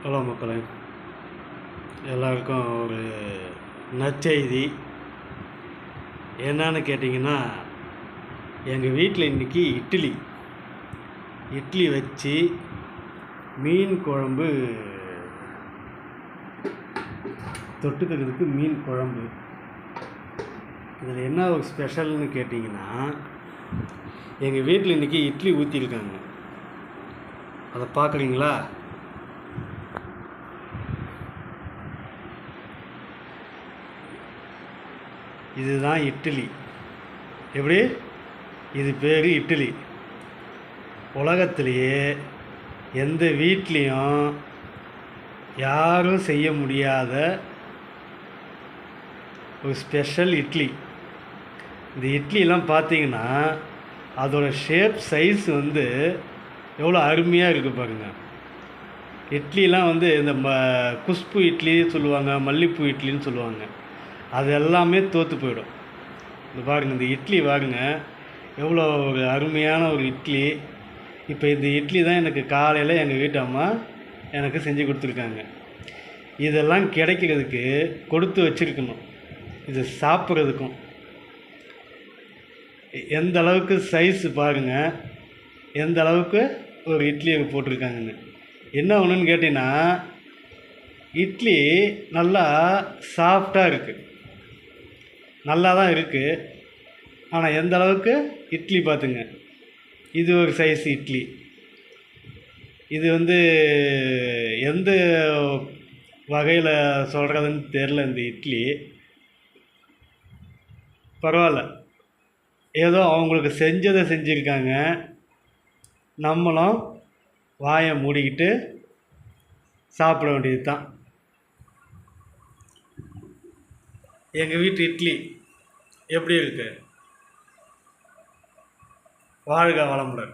Hello மக்களே, எல்லாருக்கும் ஒரு நற்செய்தி. என்னன்னு கேட்டிங்கன்னா, எங்கள் வீட்டில் இன்றைக்கி இட்லி வச்சு மீன் குழம்பு, தொட்டுக்கிறதுக்கு மீன் குழம்பு. இதில் என்ன ஒரு ஸ்பெஷல்னு கேட்டிங்கன்னா, எங்கள் வீட்டில் இன்றைக்கி இட்லி ஊற்றிருக்காங்க. அதை பார்க்குறீங்களா? இதுதான் இட்லி. எப்படி? இது பேர் இட்லி. உலகத்திலேயே எந்த வீட்லேயும் யாரும் செய்ய முடியாத ஒரு ஸ்பெஷல் இட்லி. இந்த இட்லிலாம் பார்த்தீங்கன்னா அதோடய ஷேப் சைஸ் எவ்வளோ அருமையாக இருக்குது பாருங்கள். இட்லிலாம் இந்த குஷ்பு இட்லி சொல்லுவாங்க, மல்லிப்பூ இட்லின்னு சொல்லுவாங்க. அது எல்லாமே தோற்று போயிடும். இந்த பாருங்கள், இந்த இட்லி பாருங்கள், எவ்வளோ ஒரு அருமையான ஒரு இட்லி. இப்போ இந்த இட்லி தான் எனக்கு காலையில் எங்கள் வீட்டு அம்மா எனக்கு செஞ்சு கொடுத்துருக்காங்க. இதெல்லாம் கிடைக்கிறதுக்கு கொடுத்து வச்சுருக்கணும். இது சாப்பிட்றதுக்கும் எந்த அளவுக்கு சைஸு பாருங்கள், எந்த அளவுக்கு ஒரு இட்லியை போட்டிருக்காங்கன்னு. என்ன ஒன்றுன்னு கேட்டிங்கன்னா, இட்லி நல்லா சாஃப்டாக இருக்குது, நல்லா தான் இருக்குது. ஆனால் எந்த அளவுக்கு இட்லி பார்த்துங்க. இது ஒரு சைஸ் இட்லி. இது எந்த வகையில் சொல்கிறதுன்னு தெரில. இந்த இட்லி பரவாயில்ல, ஏதோ அவங்களுக்கு செஞ்சதை செஞ்சுருக்காங்க. நம்மளும் வாயை மூடிக்கிட்டு சாப்பிட வேண்டியது தான். எங்கள் வீட்டு இட்லி எப்படி இருக்குது? வாழ்க வளமுடன்.